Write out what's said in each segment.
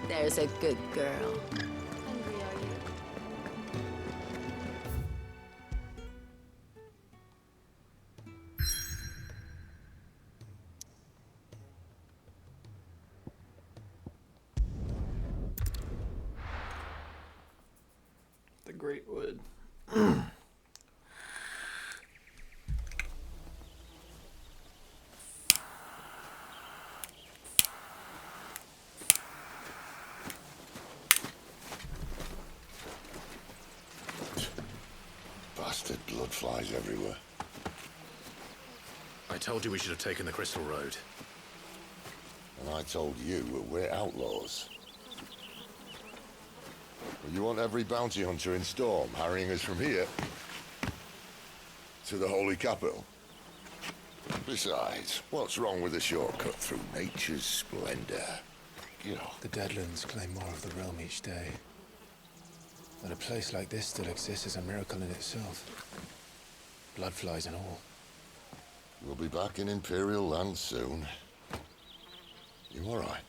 There's a good girl. Hungry, are you? The Great Wood. Bastard blood flies everywhere. I told you we should have taken the Crystal Road. And I told you we're outlaws. Well, you want every bounty hunter in Storm harrying us from here to the Holy Capital? Besides, what's wrong with a shortcut through nature's splendor? You know. The Deadlands claim more of the realm each day. That a place like this still exists is a miracle in itself. Bloodflies and all. We'll be back in Imperial land soon. You all right?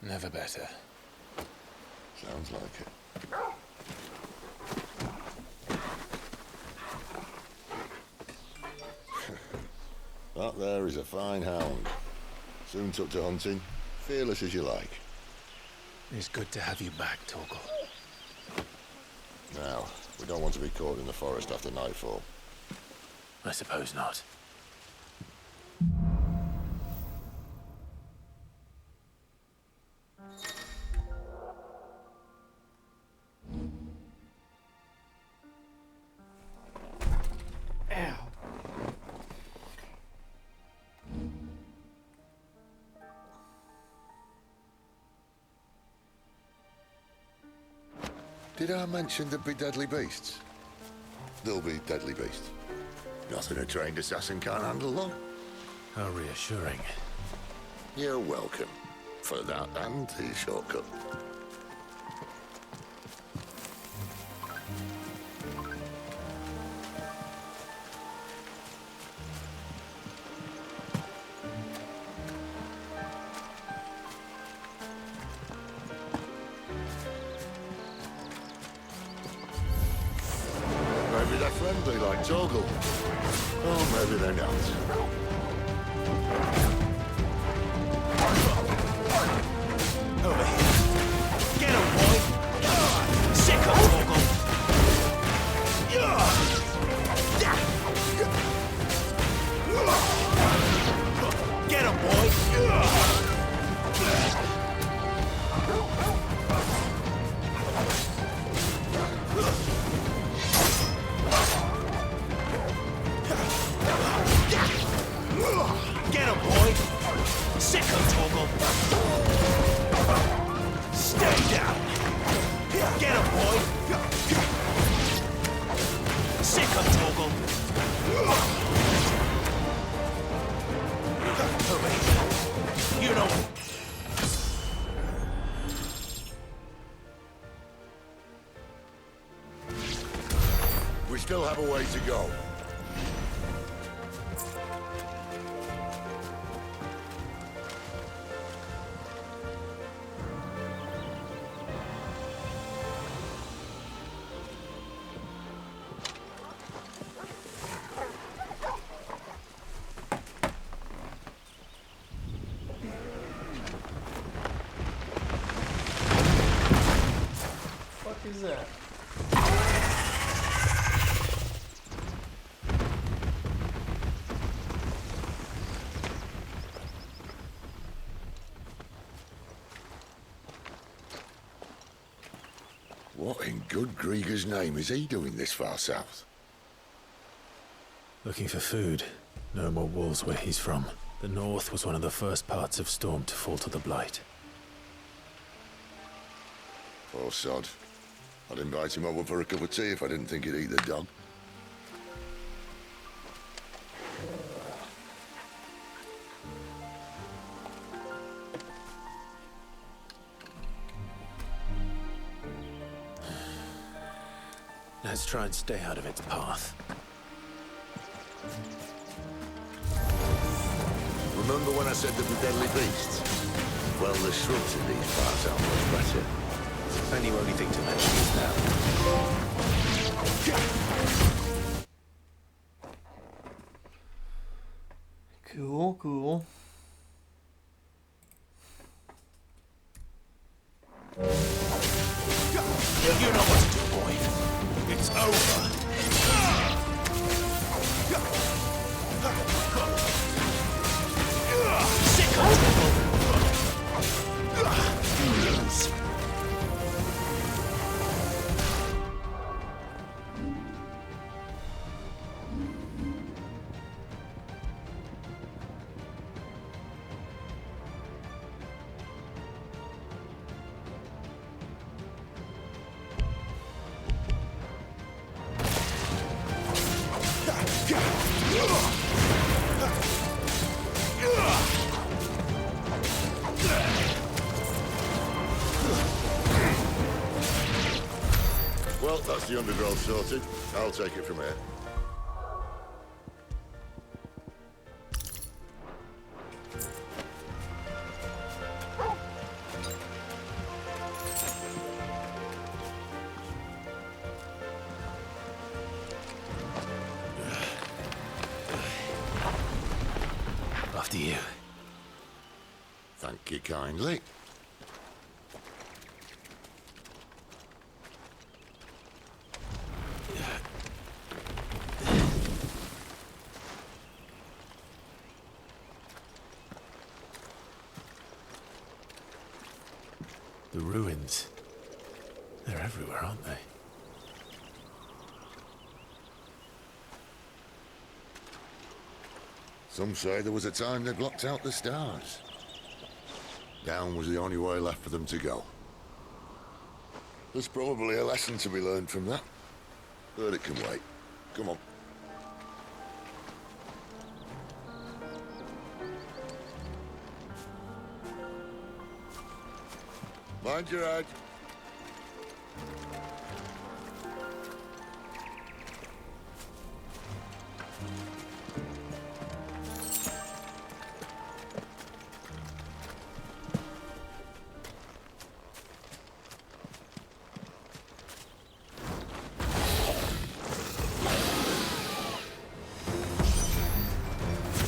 Never better. Sounds like it. That there is a fine hound. Soon took to hunting. Fearless as you like. It's good to have you back, Torgal. Now, we don't want to be caught in the forest after nightfall. I suppose not. Ow. Did I mention there'd be deadly beasts? There'll be deadly beasts. Nothing a trained assassin can't handle, though. How reassuring. You're welcome. For that and the shortcut. Maybe they're friendly like Torgal. Or maybe they're not. Over here. Get him, boy! Sick of Torgal! Get him, boy! Get him, boy! Sick of Torgal! Stay down! Get him, boy! Sick of Torgal! Over here. You know... We still have a way to go. What is that? What in good Grieger's name is he doing this far south? Looking for food. No more wolves where he's from. The north was one of the first parts of Storm to fall to the Blight. Poor sod. I'd invite him over for a cup of tea if I didn't think he'd eat the dog. Let's try and stay out of its path. Remember when I said there'd be deadly beasts? Well, the shrubs in these parts aren't much better. And you only think to mention it now. Cool, cool. You know what to do, boy. It's over. Sick of Well, that's the undergrowth sorted. I'll take it from here. after you. Thank you kindly. The ruins. They're everywhere, aren't they? Some say there was a time they blocked out the stars. Down was the only way left for them to go. There's probably a lesson to be learned from that. But it can wait. Come on. Mind your head.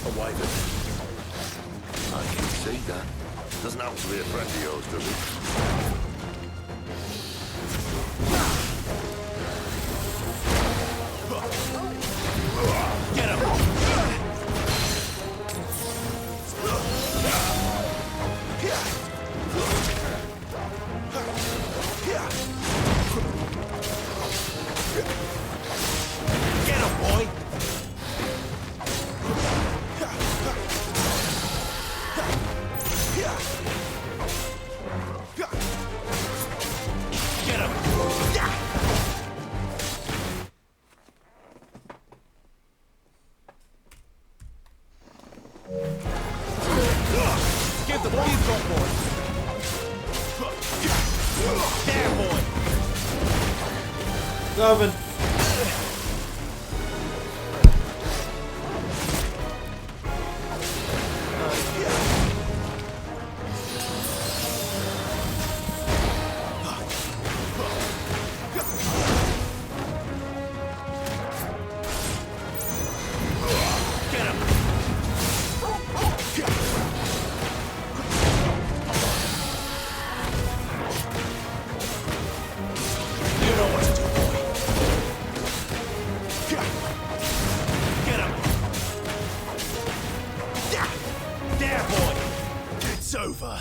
A wyvern. I can see that. Doesn't happen to be a friend of yours, does it? Get him! Get him, boy! Get him! Give the beef drop, boy! There, boy! Seven. Get him! You know what to do, boy. Get him! There, boy! It's over.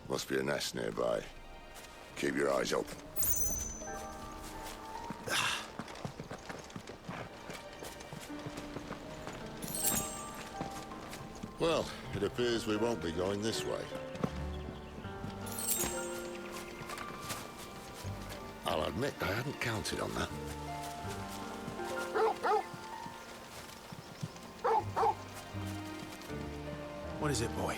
Must be a nest nearby. Keep your eyes open. Well, it appears we won't be going this way. I'll admit I hadn't counted on that. What is it, boy?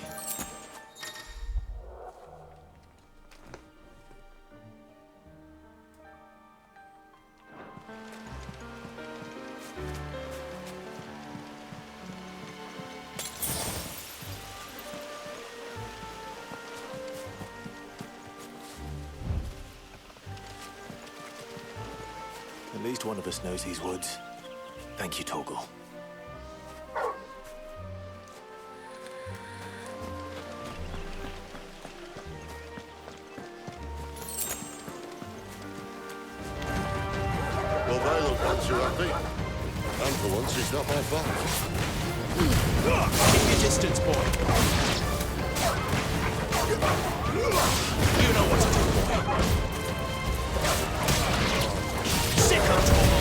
At least one of us knows these woods. Thank you, Torgal. Well, they look not too happy. And for once, it's not my fault. Keep your distance, boy. You know what to do, boy. Sick of Torgal.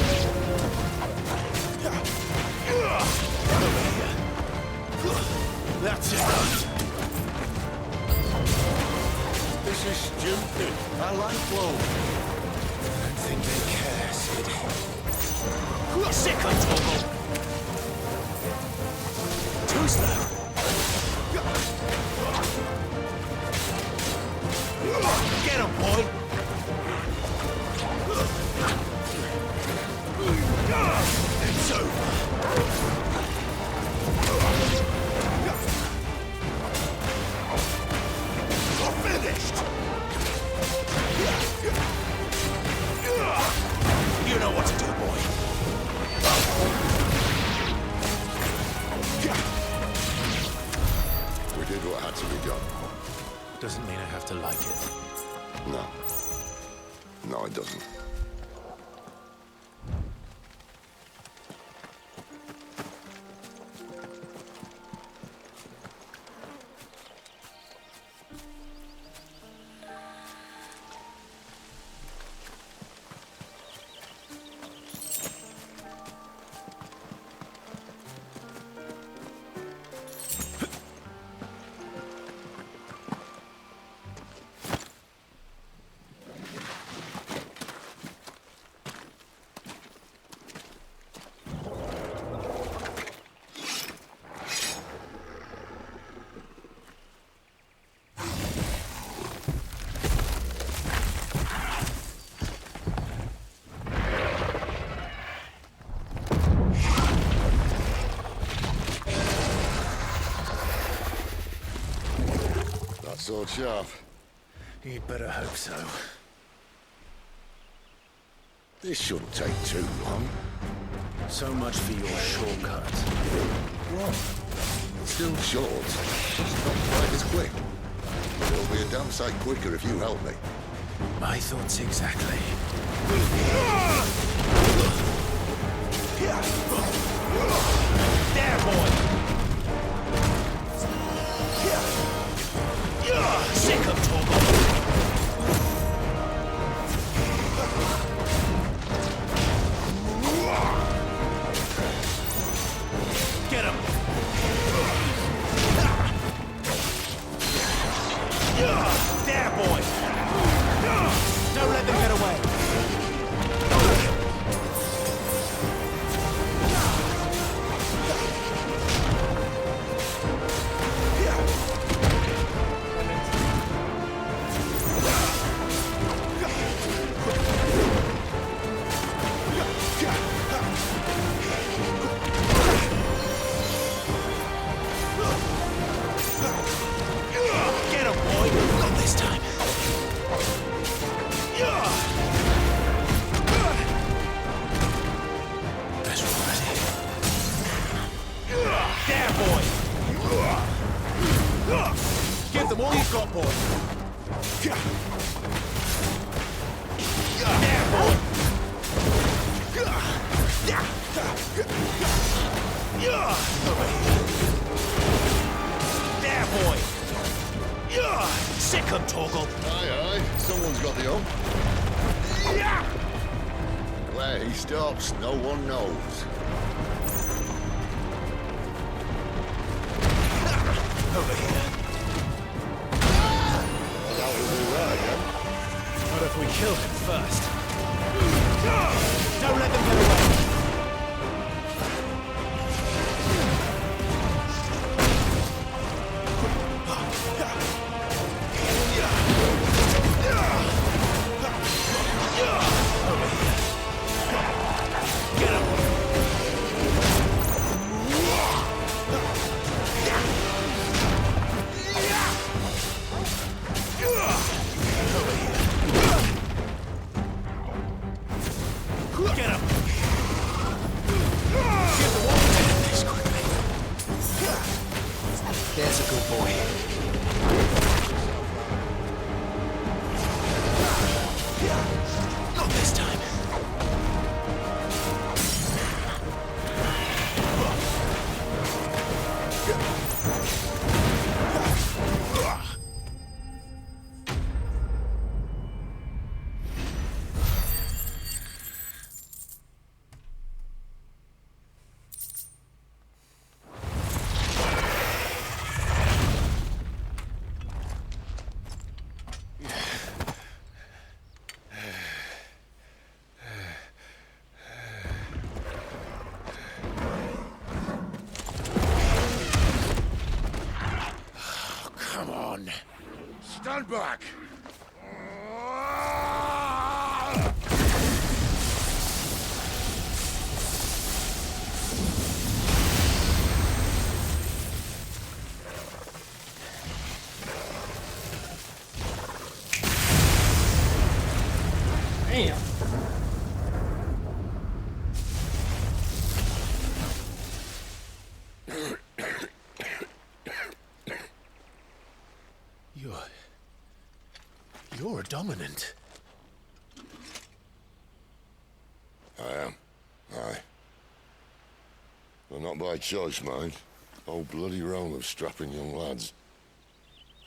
Over here. That's enough. This is stupid. I like blow. I don't think they care, Sid. Sick of Torgal. Too slow. Get him, boy. It's over. You're finished. You know what to do, boy. We did what had to be done. Doesn't mean I have to like it. No. No, it doesn't. Sword sharp. You'd better hope so. This shouldn't take too long. So much for your shortcut. What? Still short. Just not quite as quick. It'll be a damn sight quicker if you help me. My thoughts exactly. There, boy! Sick of Torgal! Get him! There, boy! Don't let them get away! Get him, boy! Not this time! Better already. There, boy! Give them all you've got, boy! There, boy! Over here. There, boy! Sick of Torgal! Aye, aye. Someone's got the hump. Where he stops, no one knows. Over here. That will do that again. What if we kill him first? Don't let them get away! There's a good boy. Not this time. Come on. Stand back! Damn. You're a dominant. I am. Aye. Well, not by choice, mind. Whole bloody realm of strapping young lads.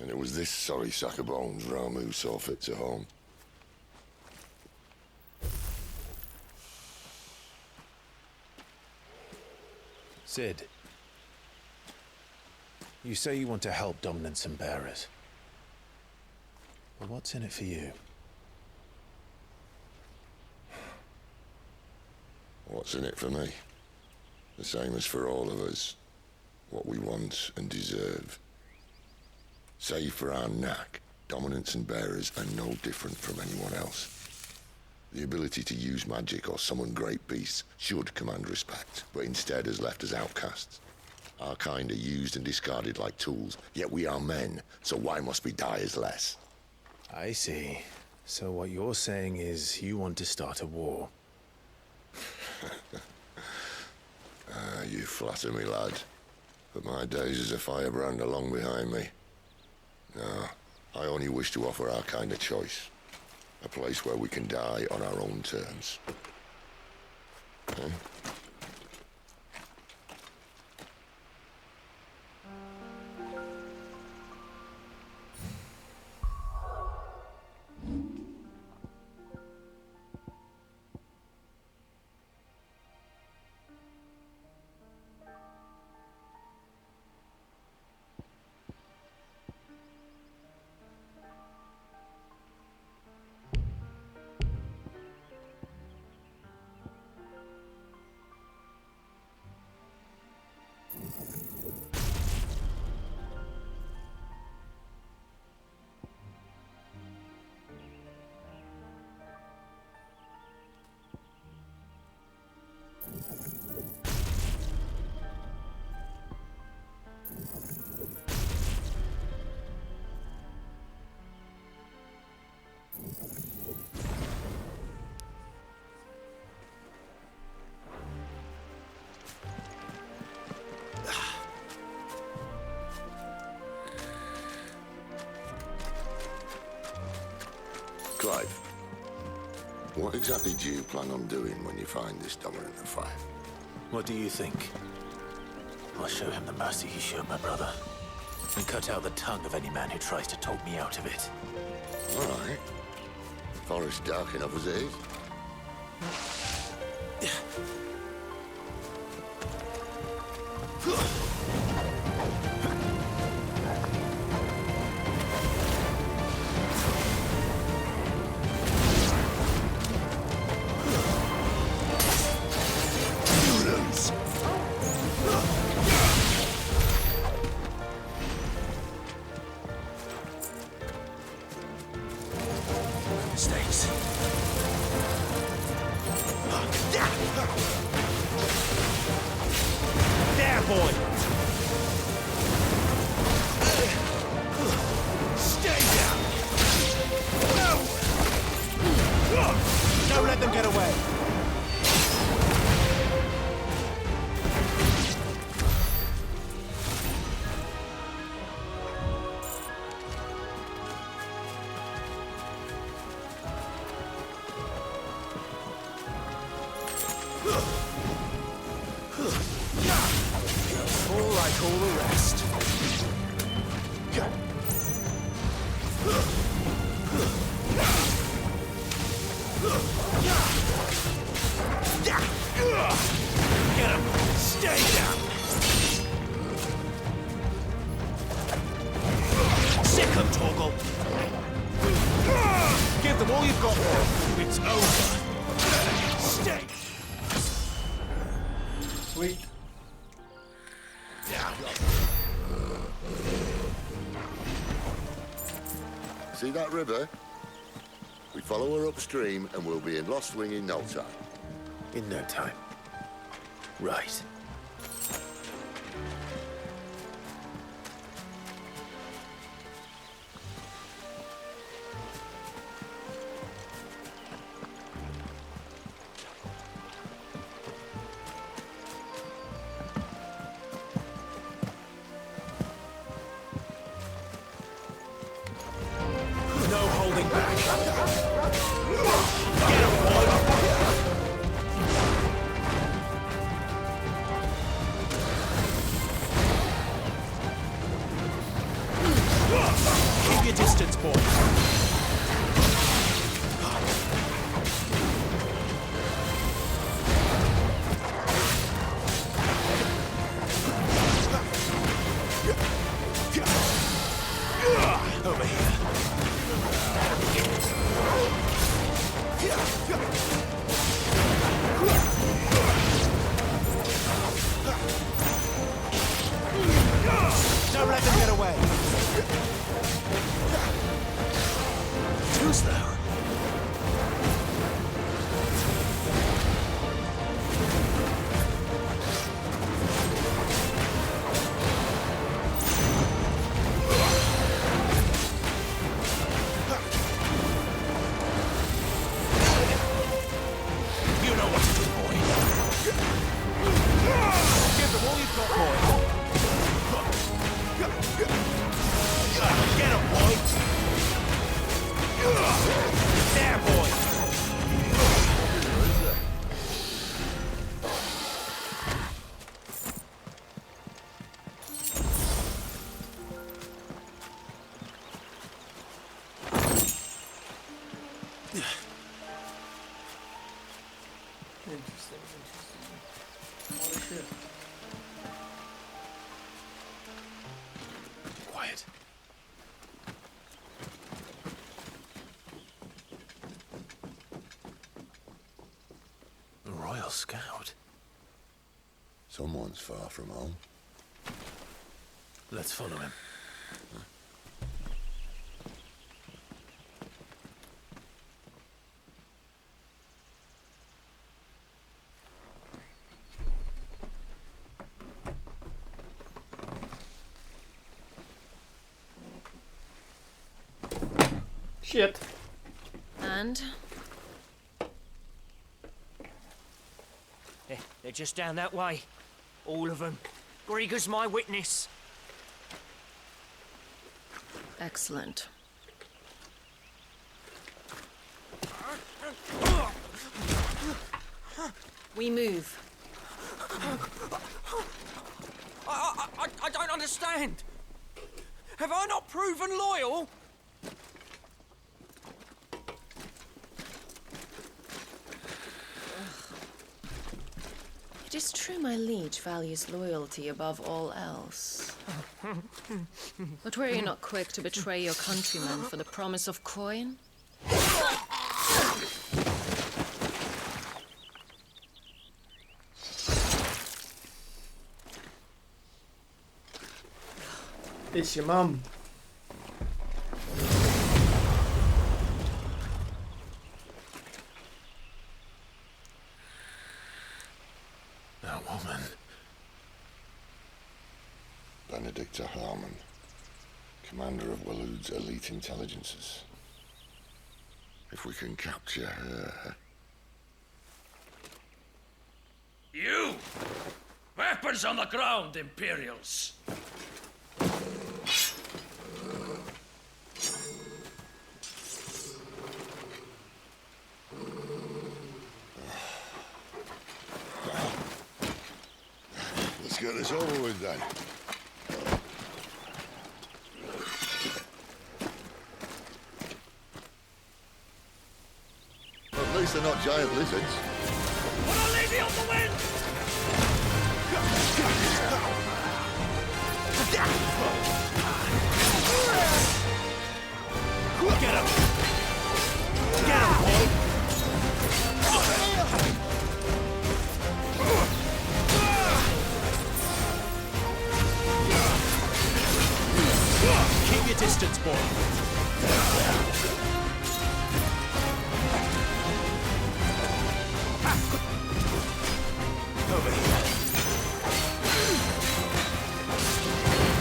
And it was this sorry sack of bones Ramu saw fit to home. Sid, you say you want to help dominants and bearers. But what's in it for you? What's in it for me? The same as for all of us. What we want and deserve. Save for our knack, dominants and bearers are no different from anyone else. The ability to use magic or summon great beasts should command respect, but instead has left us outcasts. Our kind are used and discarded like tools, yet we are men, so why must we die as less? I see. So what you're saying is you want to start a war. You flatter me, lad. But my days as a firebrand are long behind me. No, I only wish to offer our kind a choice. A place where we can die on our own terms. Okay? Clive, what exactly do you plan on doing when you find this dominant of fire? What do you think? I'll show him the mercy he showed my brother. And cut out the tongue of any man who tries to talk me out of it. All right. Forest dark enough as it is. Mistakes. There, boy! like all the rest. Get him! Stay down! Sick him, Torgal! Give them all you've got now. It's over. Stay! Sweet. Down. See that river? We follow her upstream and we'll be in Lost Wing in no time. In no time. Right. No holding back. Get him, boy! Keep your distance, boy. Over here. Don't let them get away. Too slow. You know what to do, boy. Give them all you've got, boy. Get him, boy. There, boy. Interesting, interesting. Holy shit. Quiet. A Royal Scout. Someone's far from home. Let's follow him. Shit. And? They're just down that way. All of them. Grieger's my witness. Excellent. We move. I don't understand. Have I not proven loyal? It is true my liege values loyalty above all else. But were you not quick to betray your countrymen for the promise of coin? It's your mum. That woman. Benedicta Harmon, commander of Waloed's elite intelligences. If we can capture her... You! Weapons on the ground, Imperials! Let's get this over with then. they're not giant lizards. Put a lady on the wind! Get him! Get him, boy! Keep your distance, boy. Over here.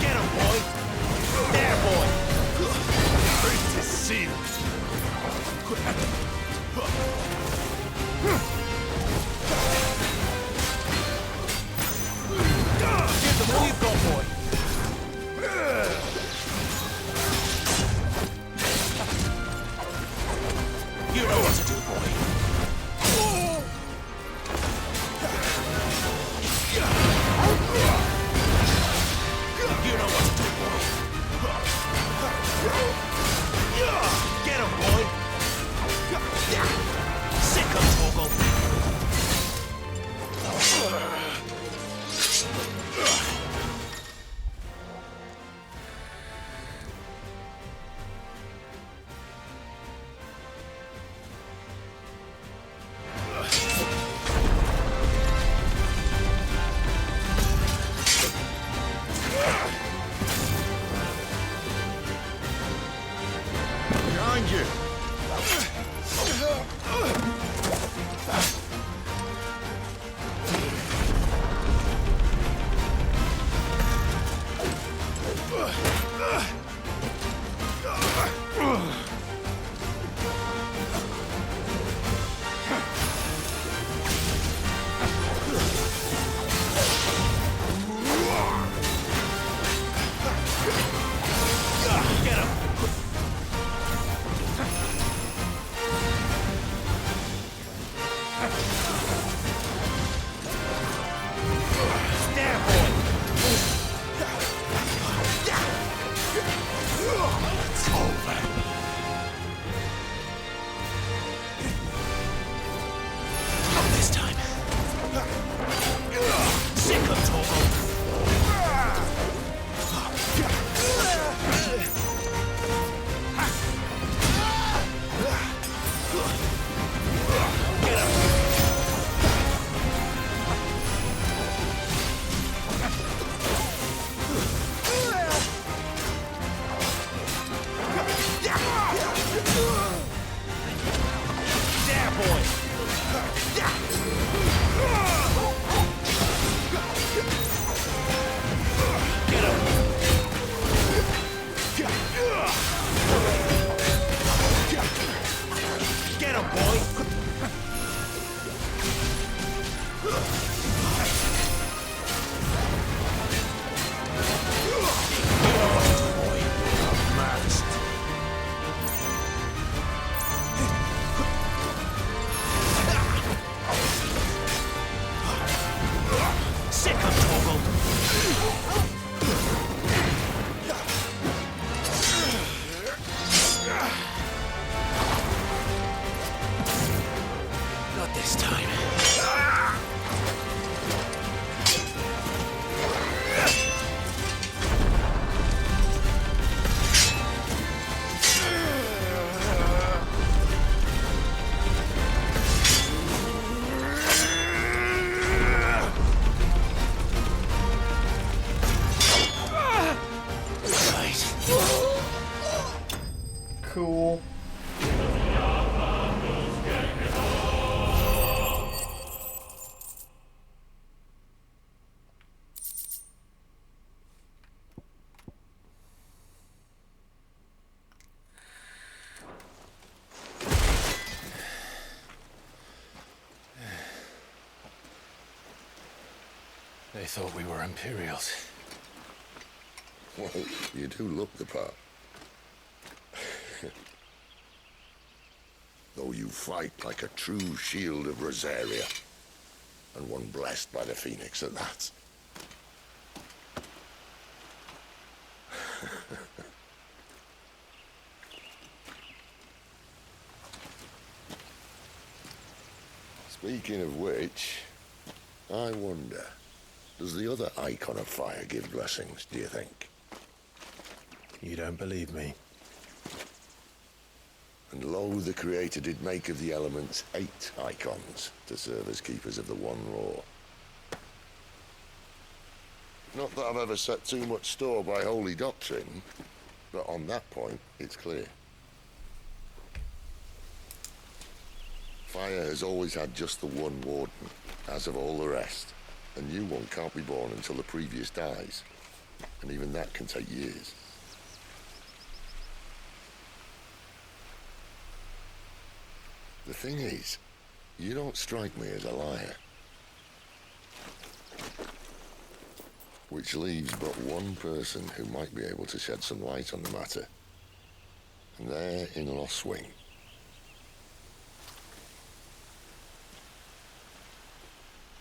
Get him, boy! There, boy! Fate is sealed. Give them all you've got, boy. You know what to do, boy. You know what to do, boy. Get him, boy. Sick of Torgal. Behind you! Get him! There, boy! It's over. Not this time. Sick of Torgal. Get him! There, boy! Get him! Get him, boy! Matched. Sick of Torgal. Not this time. Right. Cool. They thought we were Imperials. Well, you do look the part. Though you fight like a true shield of Rosaria. And one blessed by the Phoenix at that. Speaking of which, I wonder, does the other icon of fire give blessings, do you think? You don't believe me? And lo, the Creator did make of the elements 8 icons to serve as keepers of the one law. Not that I've ever set too much store by holy doctrine, but on that point, it's clear. Fire has always had just the one warden, as of all the rest. A new one can't be born until the previous dies, and even that can take years. The thing is, you don't strike me as a liar. Which leaves but one person who might be able to shed some light on the matter. And they're in Lost Wing.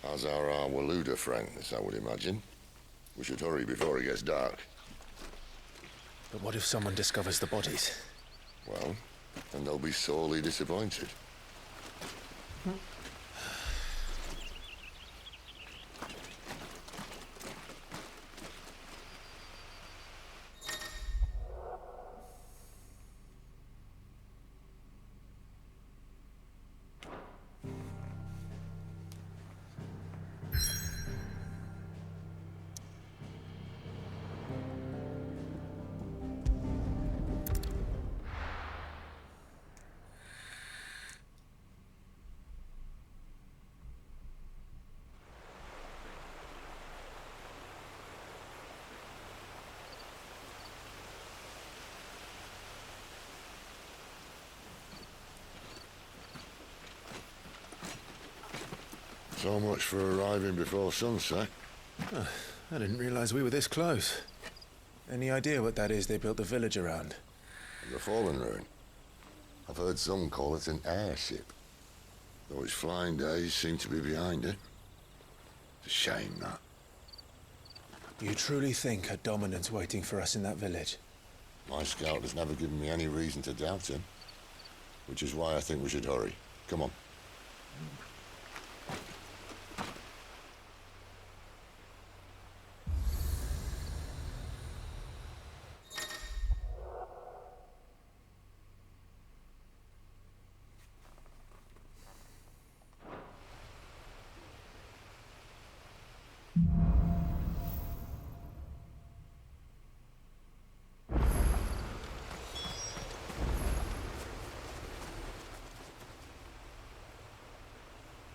As are our Waluda friends, I would imagine. We should hurry before it gets dark. But what if someone discovers the bodies? Well, and they'll be sorely disappointed. So much for arriving before sunset. I didn't realize we were this close. Any idea what that is they built the village around? The Fallen Ruin. I've heard some call it an airship. Though its flying days seem to be behind it. It's a shame, that. You truly think a dominant's waiting for us in that village? My scout has never given me any reason to doubt him. Which is why I think we should hurry. Come on.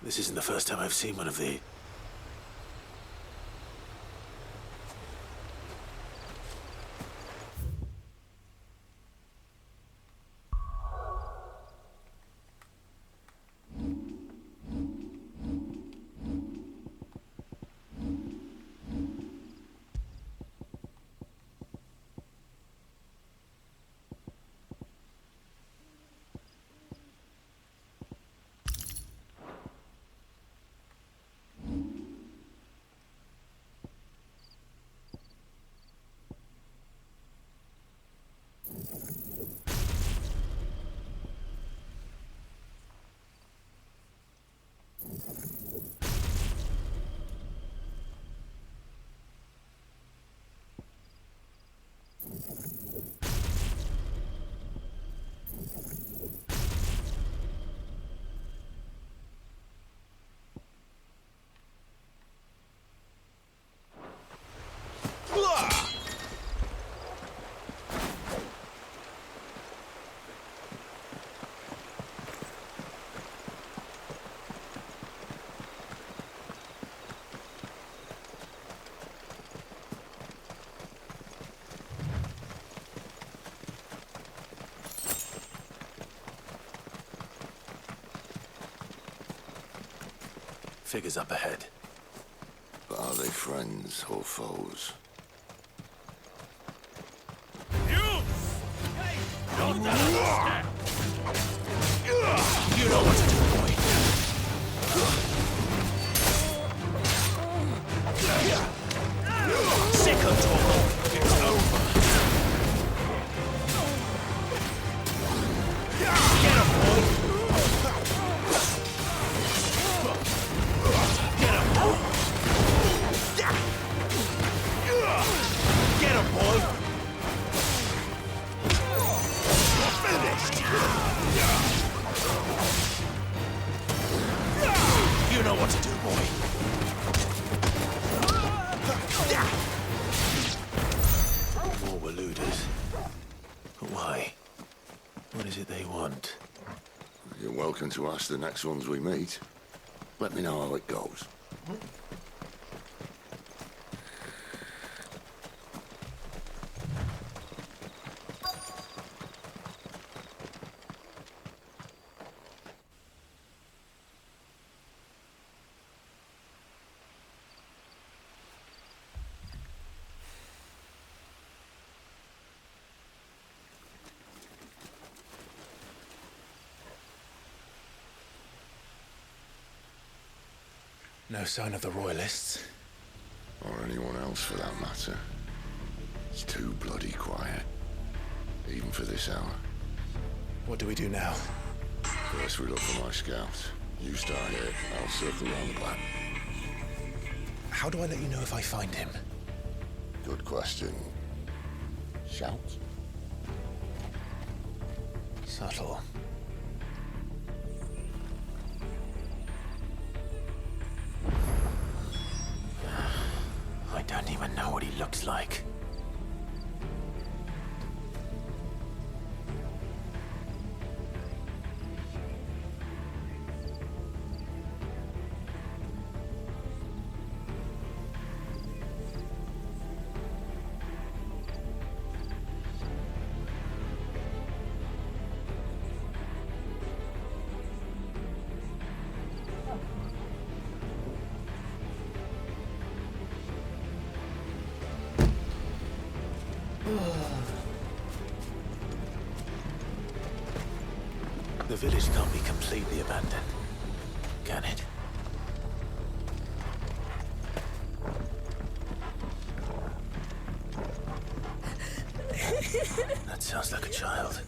This isn't the first time I've seen one of these. Figures up ahead. But are they friends or foes? You! Don't understand! You know what to do, boy. Second talk. It's over. Get him, boy! What is it they want? You're welcome to ask the next ones we meet. Let me know how it goes. No sign of the Royalists. Or anyone else for that matter. It's too bloody quiet. Even for this hour. What do we do now? First we look for my scouts. You start here, I'll circle around the back. How do I let you know if I find him? Good question. Shout? Subtle. I don't even know what he looks like. The village can't be completely abandoned, can it? That sounds like a child.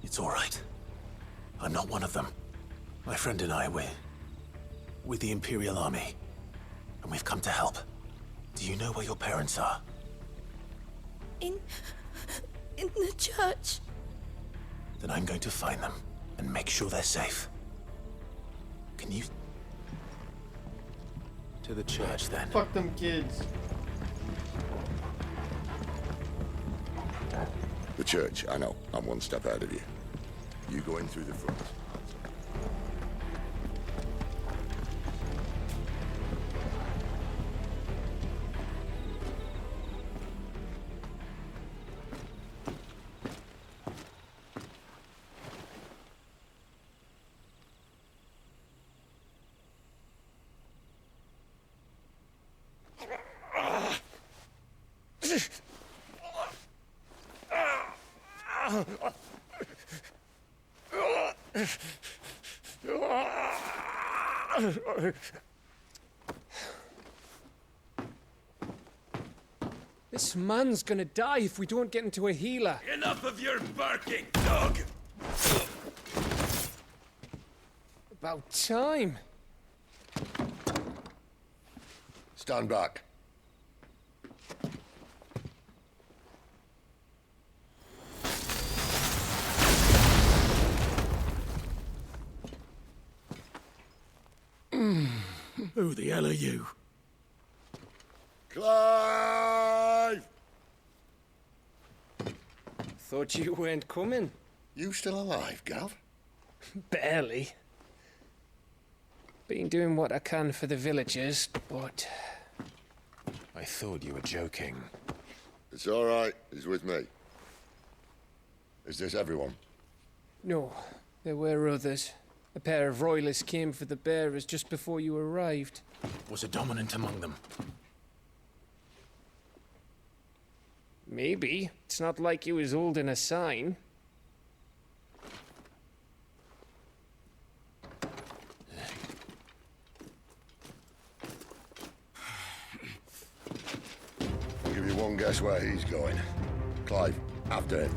It's all right. I'm not one of them. My friend and I, we're with the Imperial Army, and we've come to help. Do you know where your parents are? In the church. Then I'm going to find them and make sure they're safe. Can you... To the church, then. Fuck them kids. The church, I know. I'm one step ahead of you. You go in through the front. This man's gonna die if we don't get into a healer. Enough of your barking, dog! About time. Stand back. Who the hell are you? Clive! Thought you weren't coming. You still alive, Gav? Barely. Been doing what I can for the villagers, but... I thought you were joking. It's all right. He's with me. Is this everyone? No, there were others. A pair of royalists came for the bearers just before you arrived. Was a dominant among them? Maybe. It's not like he was holding a sign. I'll give you one guess where he's going. Clive, after him.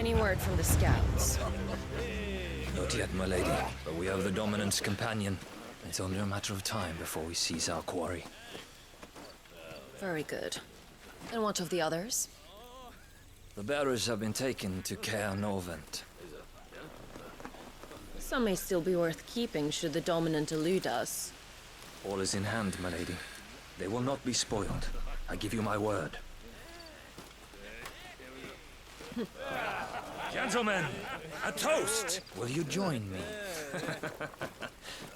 Any word from the scouts? Not yet, my lady, but we have the Dominant's companion. It's only a matter of time before we seize our quarry. Very good. And what of the others? The bearers have been taken to Caer Novent. Some may still be worth keeping should the Dominant elude us. All is in hand, my lady. They will not be spoiled. I give you my word. Gentlemen, a toast! Will you join me?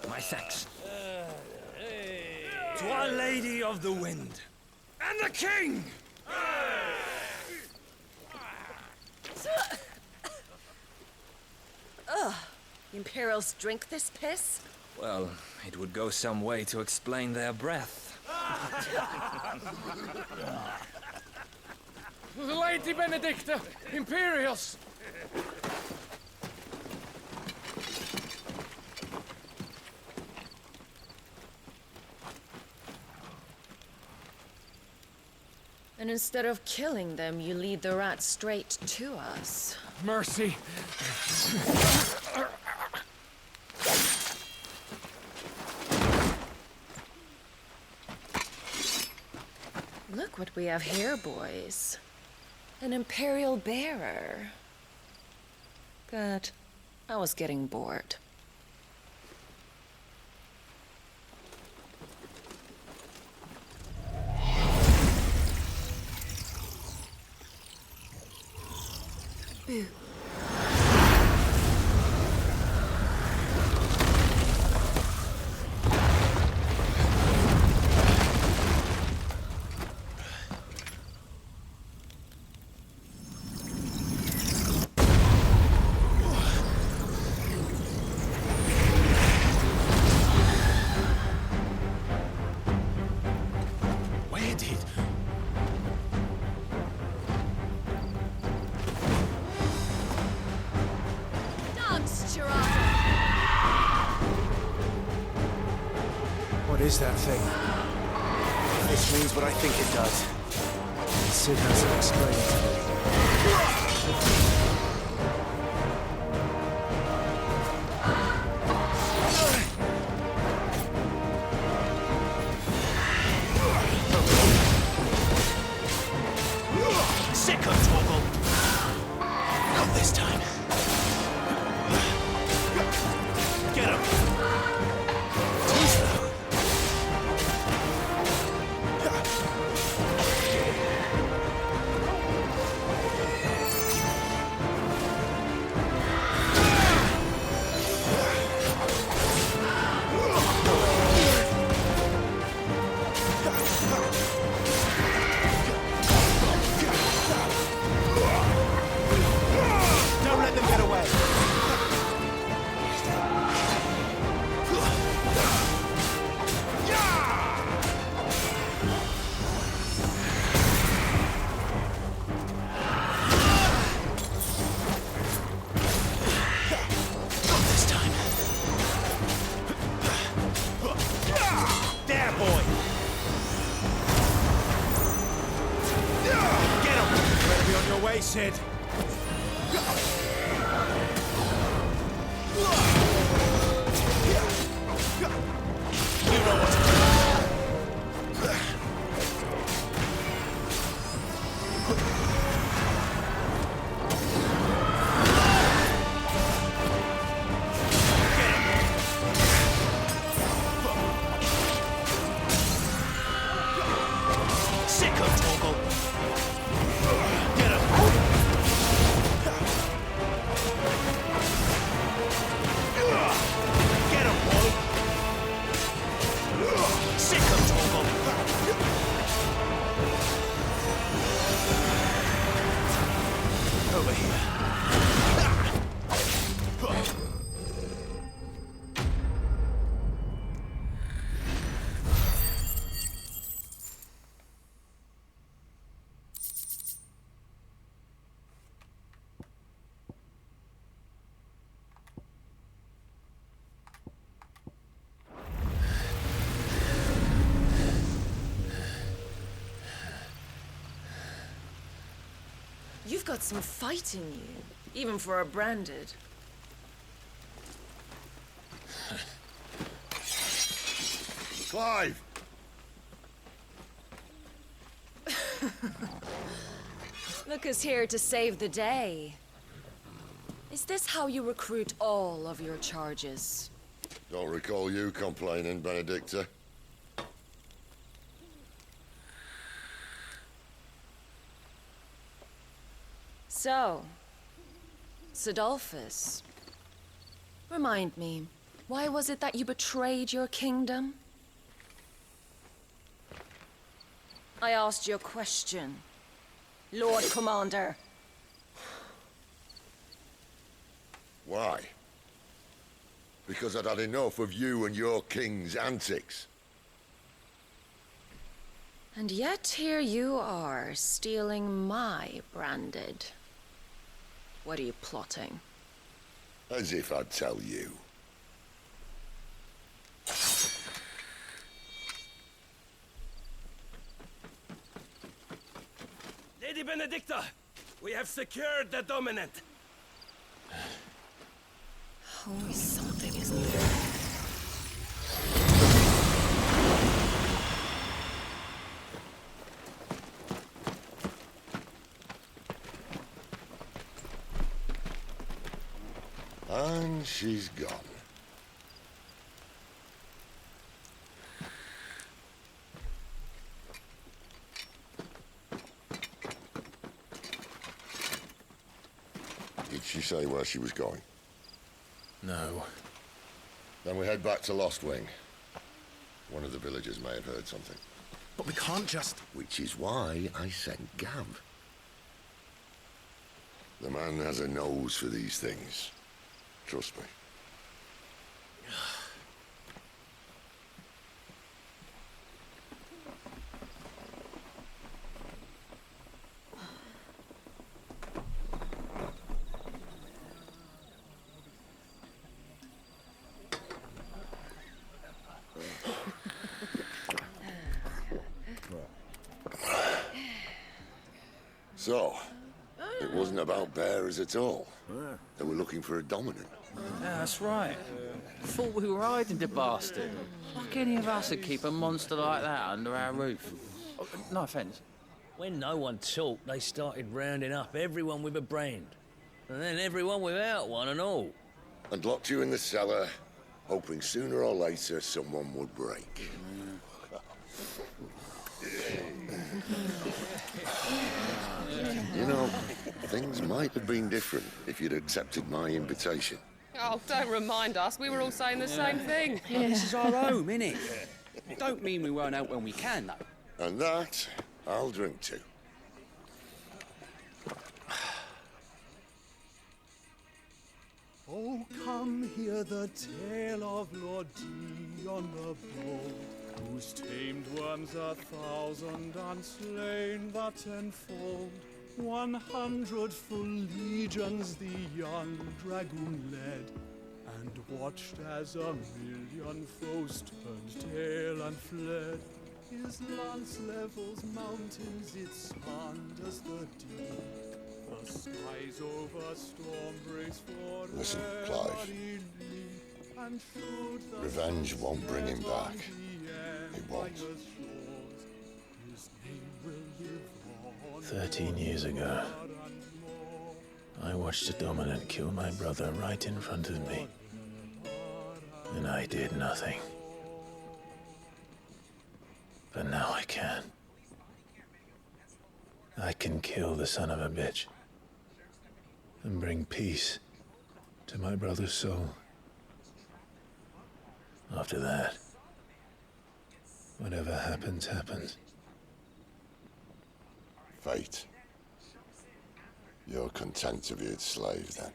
My thanks. To Our Lady of the Wind. And the King! The Imperials drink this piss? Well, it would go some way to explain their breath. The Lady Benedicta! Imperials! And instead of killing them, you lead the rats straight to us. Mercy! Look what we have here, boys. An Imperial bearer. Good. I was getting bored. Boo. Where did... What is that thing? This means what I think it does. Sid has to explain it to me. Sicko, Torgal! Not this time. Get him! Too slow. Don't let them get away. Not this time. There, boy. Get him. Better be on your way, Sid. You know what to do. Sicko, Torgal. Get him. Get him, boy. Sicko, Torgal. Over here. You've got some fight in you. even for a branded. Clive! Look who's here to save the day. Is this how you recruit all of your charges? Don't recall you complaining, Benedicta. So, Sidolphus, remind me, why was it that you betrayed your kingdom? I asked you a question, Lord Commander. Why? Because I'd had enough of you and your king's antics. And yet here you are, stealing my branded. What are you plotting? As if I'd tell you. Lady Benedicta, we have secured the dominant. Always something, isn't there? And she's gone. Did she say where she was going? No. Then we head back to Lost Wing. One of the villagers may have heard something. But we can't just... Which is why I sent Gav. The man has a nose for these things. Trust me. So, it wasn't about bearers at all. They were looking for a dominant. Yeah, that's right. Thought we were hiding the bastard. Like any of us would keep a monster like that under our roof. Oh, no offence. When no one talked, they started rounding up everyone with a brand. And then everyone without one and all. And locked you in the cellar, hoping sooner or later someone would break. You know, things might have been different if you'd accepted my invitation. Oh, don't remind us. We were all saying the same thing. This is our home, innit? Don't mean we won't out when we can, though. And that, I'll drink to. Oh, come hear the tale of Lord Dion the Bold, whose tamed worms 1,000 and slain the tenfold. 100 full legions the young dragoon led, and watched as 1,000,000 foes turned tail and fled. His lance levels mountains, it slanders the deep. The skies over storm breaks for Listen, Clive. Revenge won't bring him back. It won't. 13 years ago, I watched a dominant kill my brother right in front of me. And I did nothing. But now I can. I can kill the son of a bitch and bring peace to my brother's soul. After that, whatever happens, happens. Fate. You're content to be its slave, then?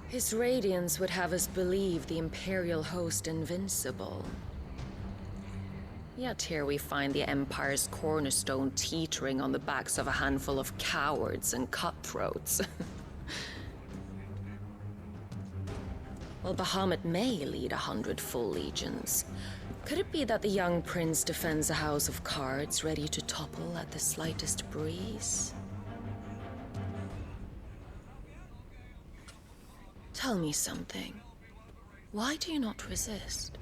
His radiance would have us believe the Imperial host invincible. Yet here we find the Empire's cornerstone teetering on the backs of a handful of cowards and cutthroats. Well, Bahamut may lead 100 full legions. Could it be that the young prince defends a house of cards ready to topple at the slightest breeze? Tell me something. Why do you not resist?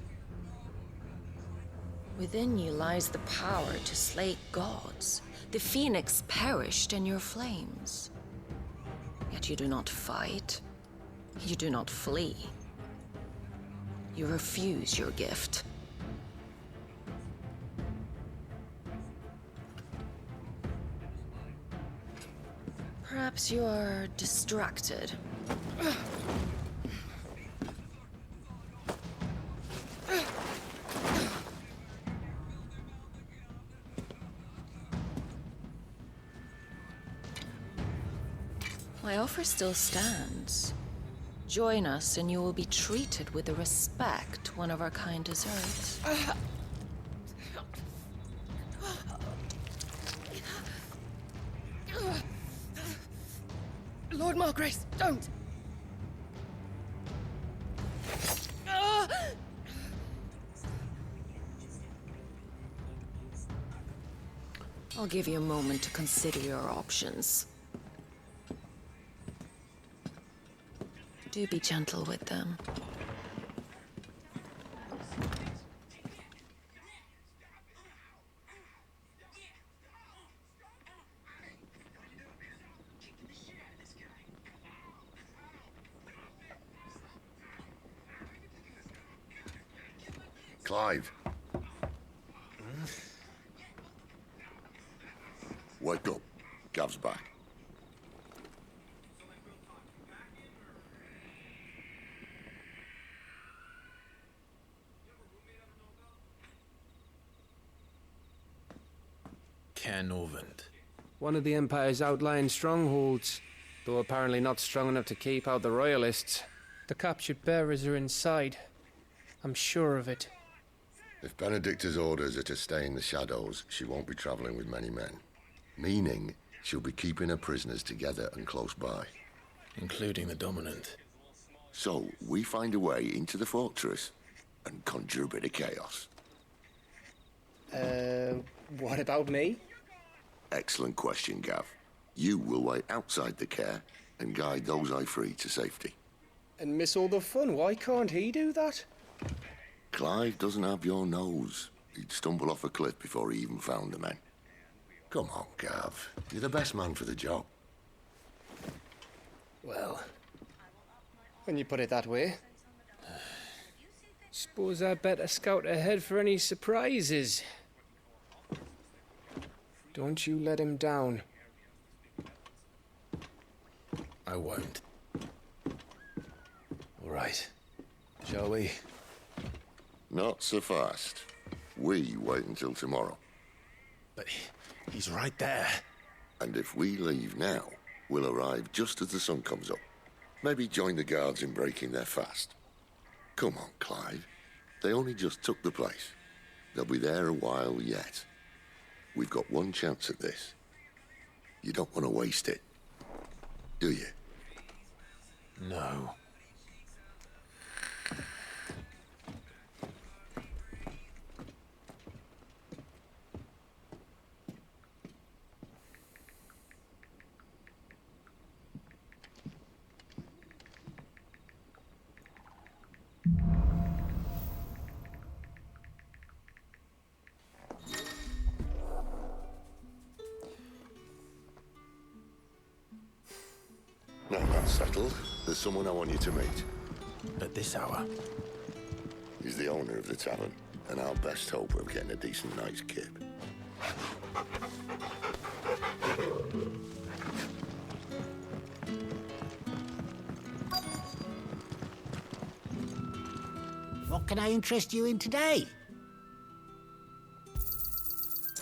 Within you lies the power to slay gods. The phoenix perished in your flames. Yet you do not fight. You do not flee. You refuse your gift. Perhaps you are distracted. My offer still stands. Join us and you will be treated with the respect one of our kind deserves. Lord Margrace, don't! I'll give you a moment to consider your options. Do be gentle with them. Clive. Wake up. Gav's back. Canovant. One of the Empire's outlying strongholds, though apparently not strong enough to keep out the Royalists. The captured bearers are inside. I'm sure of it. If Benedicta's orders are to stay in the shadows, she won't be travelling with many men. Meaning, she'll be keeping her prisoners together and close by. Including the Dominant. So, we find a way into the fortress and conjure a bit of chaos. What about me? Excellent question, Gav. You will wait outside the care and guide those I free to safety. And miss all the fun. Why can't he do that? Clive doesn't have your nose. He'd stumble off a cliff before he even found the men. Come on, Gav. You're the best man for the job. Well, when you put it that way. Suppose I'd better scout ahead for any surprises. Don't you let him down. I won't. All right. Shall we? Not so fast. We wait until tomorrow. But he's right there. And if we leave now, we'll arrive just as the sun comes up. Maybe join the guards in breaking their fast. Come on, Clive. They only just took the place. They'll be there a while yet. We've got one chance at this. You don't want to waste it, do you? No. Now that's settled. There's someone I want you to meet. At this hour? He's the owner of the tavern, and our best hope of getting a decent night's kip. What can I interest you in today?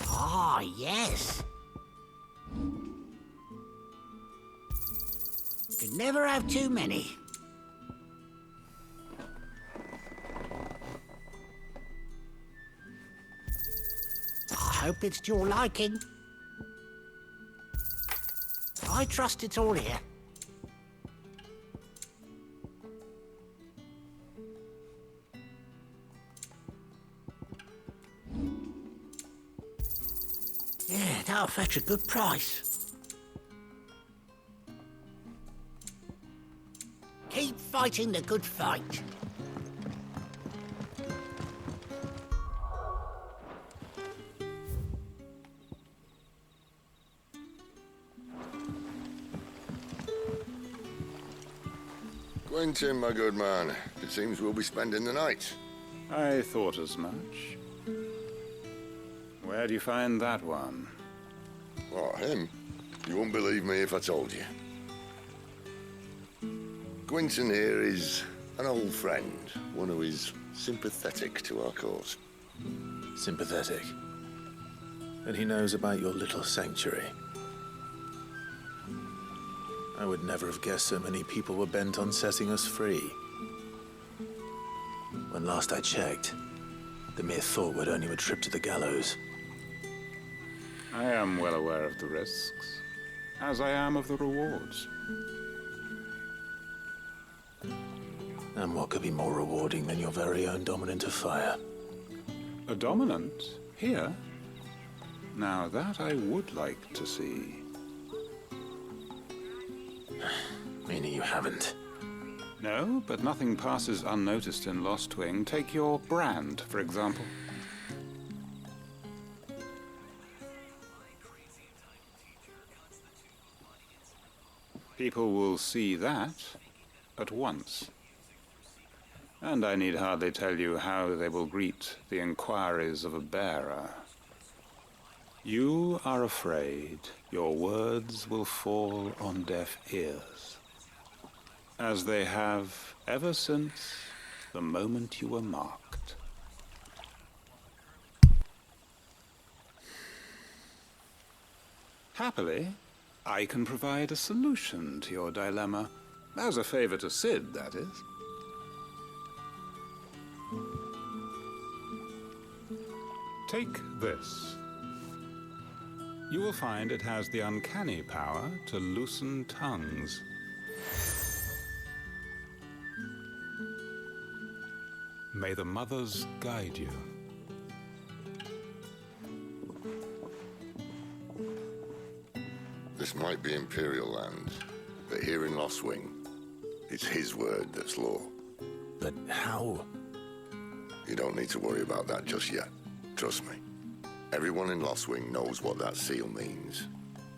Ah, yes. Could never have too many. hope it's to your liking. I trust it's all here. Yeah, that'll fetch a good price. Keep fighting the good fight. Quentin, my good man, it seems we'll be spending the night. I thought as much. Where do you find that one? What, him? You wouldn't believe me if I told you. Quentin here is an old friend, one who is sympathetic to our cause. Sympathetic. And he knows about your little sanctuary. I would never have guessed so many people were bent on setting us free. When last I checked, the mere thought would earn you a trip to the gallows. I am well aware of the risks, as I am of the rewards. And what could be more rewarding than your very own dominant of fire? A dominant? Here? Now that I would like to see. Meaning you haven't? No, but nothing passes unnoticed in Lost Wing. Take your brand, for example. People will see that at once. And I need hardly tell you how they will greet the inquiries of a bearer. You are afraid your words will fall on deaf ears, as they have ever since the moment you were marked. Happily, I can provide a solution to your dilemma, as a favor to Sid, that is. Take this. You will find it has the uncanny power to loosen tongues. May the mothers guide you. This might be Imperial land, but here in Lost Wing, it's his word that's law. But how? You don't need to worry about that just yet. Trust me. Everyone in Lost Wing knows what that seal means,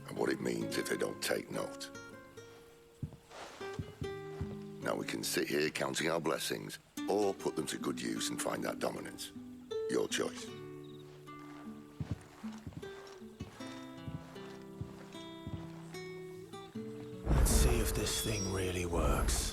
and what it means if they don't take note. Now we can sit here counting our blessings, or put them to good use and find that dominance. Your choice. Let's see if this thing really works.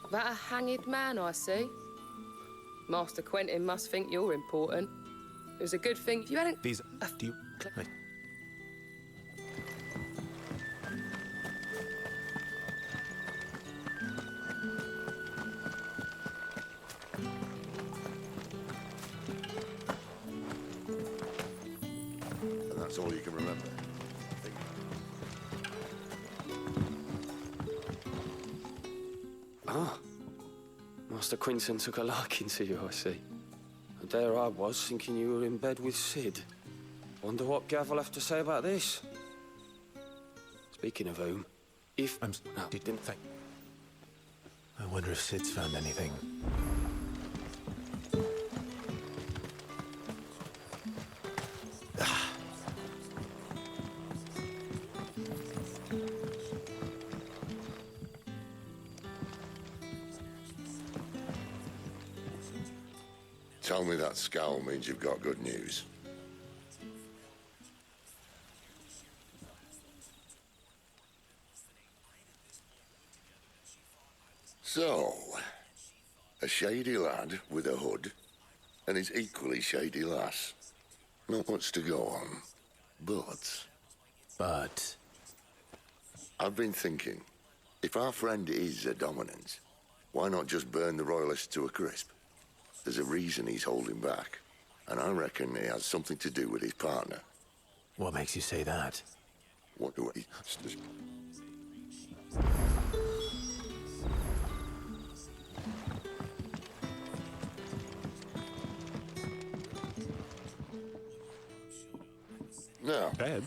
That a hanged man I see? Master Quentin must think you're important. It was a good thing you hadn't... These... do you... Wait. And that's all you can remember. Ah. Master Quinton took a liking to you, I see. And there I was, thinking you were in bed with Sid. Wonder what Gav will have to say about this. Speaking of whom, if... No, didn't think... I wonder if Sid's found anything. Tell me that scowl means you've got good news. So, are A shady lad with a hood, and his equally shady lass. Not much to go on, but... But... I've been thinking, if our friend is a dominant, why not just burn the Royalists to a crisp? There's a reason he's holding back, and I reckon it has something to do with his partner. What makes you say that? What do I... No. Bed?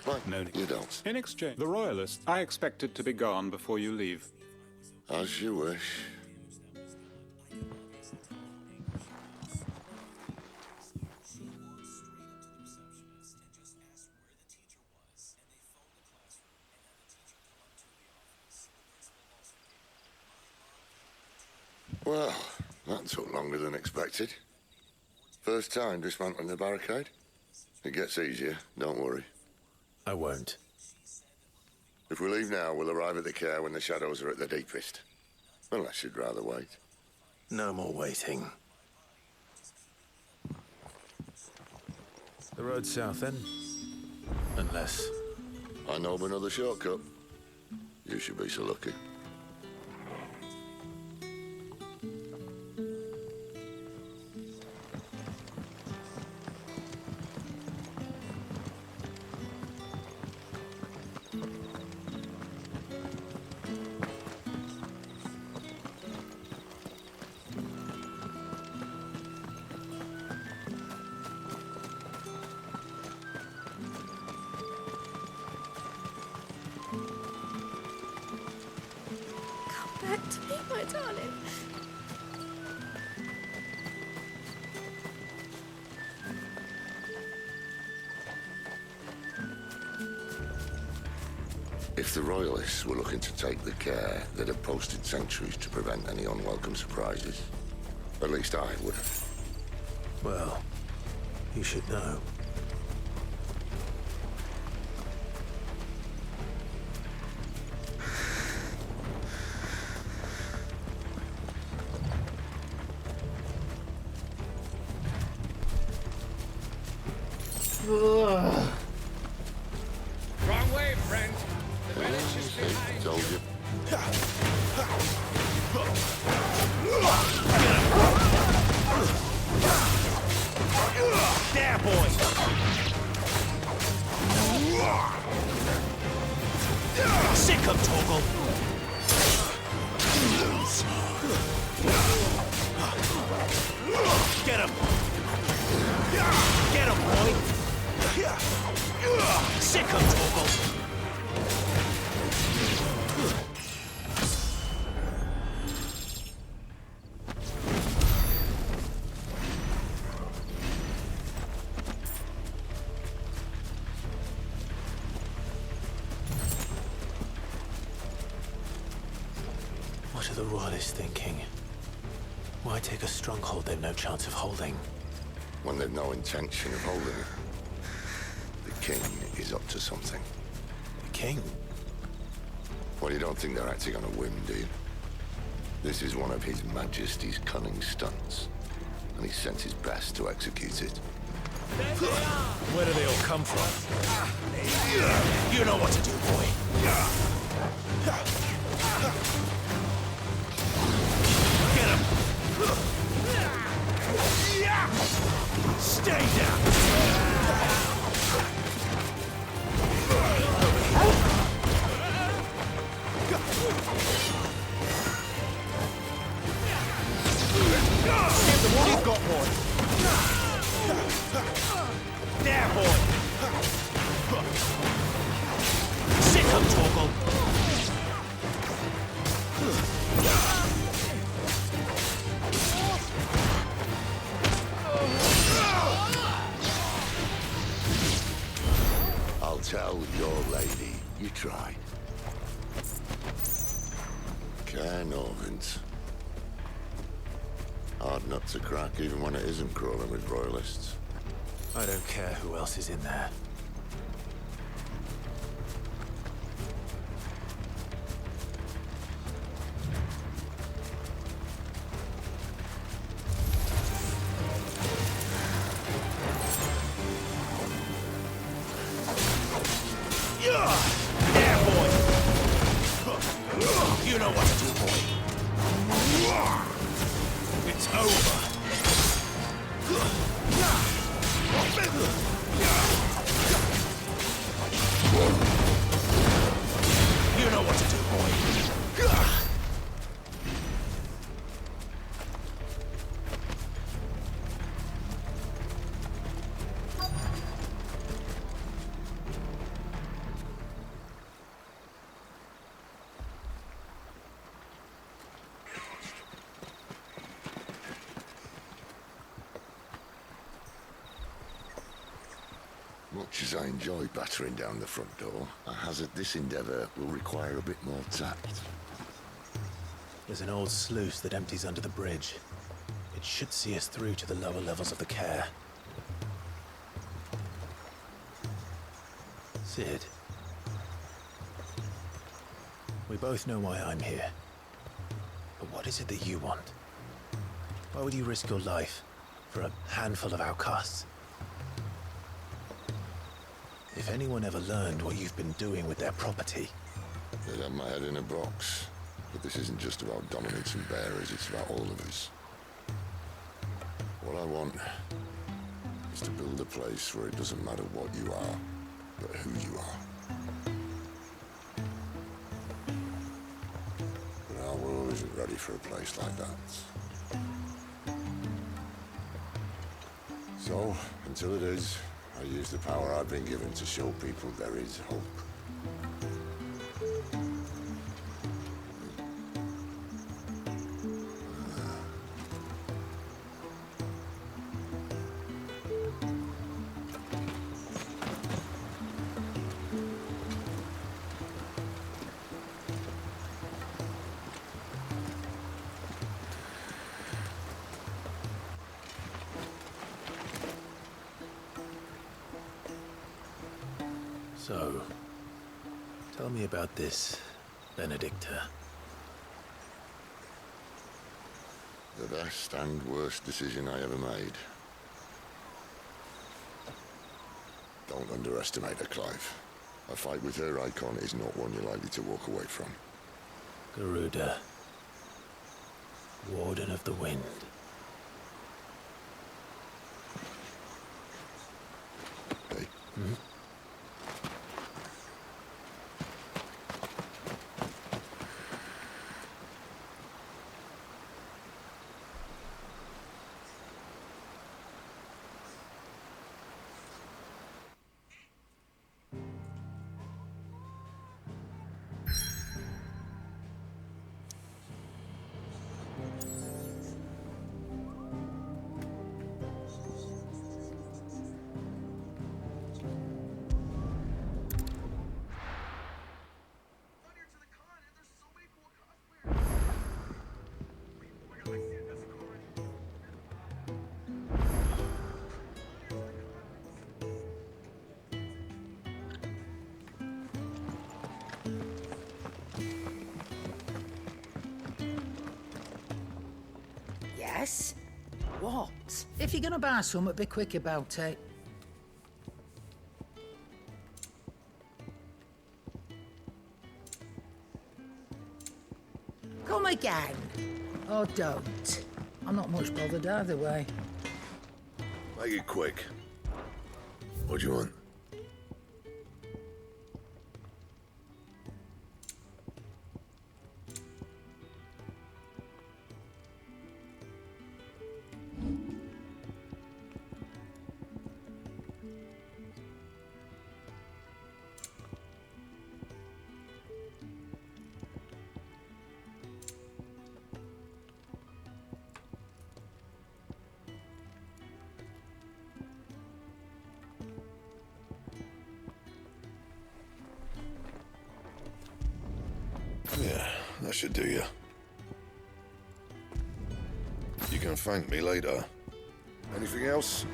But No, you don't. In exchange, the Royalists. I expected to be gone before you leave. As you wish. Well, that took longer than expected. First time dismantling the barricade? It gets easier, don't worry. I won't. If we leave now, we'll arrive at the care when the shadows are at their deepest. Unless you'd rather wait. No more waiting. The road south, then? Unless... I know of another shortcut. You should be so lucky. Back to me, my darling. If the Royalists were looking to take the care, they'd have posted sentries to prevent any unwelcome surprises. At least I would have. Well, you should know. Ugh. Wrong way, friend. The village is behind. Told you. There, boy! Sick of Torgal! Get him! Get him, boy! Sick of Torgal! What are the Royalists thinking? Why take a stronghold they've no chance of holding? When they've no intention of holding it. The king is up to something. The king? Well, you don't think they're acting on a whim, do you? This is one of His Majesty's cunning stunts, and he sent his best to execute it. Where do they all come from? You know what to do, boy. Get him! Stay down! What you've got, boy? There, boy! Sick of Torgal! I'll tell your lady you tried. Cairnovant. Hard nut to crack, even when it isn't crawling with royalists. I don't care who else is in there. over. You know what to do, boy. Much as I enjoy battering down the front door, I hazard this endeavour will require a bit more tact. There's an old sluice that empties under the bridge. It should see us through to the lower levels of the care. Sid. We both know why I'm here. But what is it that you want? Why would you risk your life for a handful of outcasts? If anyone ever learned what you've been doing with their property... They'd have my head in a box. But this isn't just about dominance and bearers, it's about all of us. What I want is to build a place where it doesn't matter what you are, but who you are. But our world isn't ready for a place like that. So, until it is, I use the power I've been given to show people there is hope. So, tell me about this, Benedicta. The best and worst decision I ever made. Don't underestimate her, Clive. A fight with her icon is not one you're likely to walk away from. Garuda. Warden of the Wind. Hey. Hmm? Yes? What? If you're gonna buy something, be quick about it. Come again. Or don't. I'm not much bothered either way. Make it quick. What do you want? Yeah, that should do you. You can thank me later. Anything else?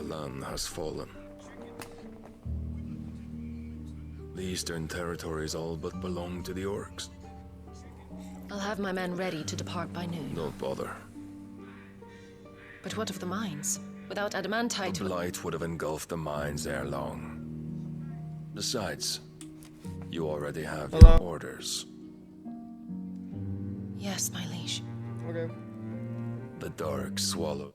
Alan has fallen. The Eastern Territories all but belong to the orcs. I'll have my men ready to depart by noon. Don't bother. But what of the mines? Without adamantite... The blight would have engulfed the mines ere long. Besides, you already have your orders. Yes, my liege. Okay. The dark swallow.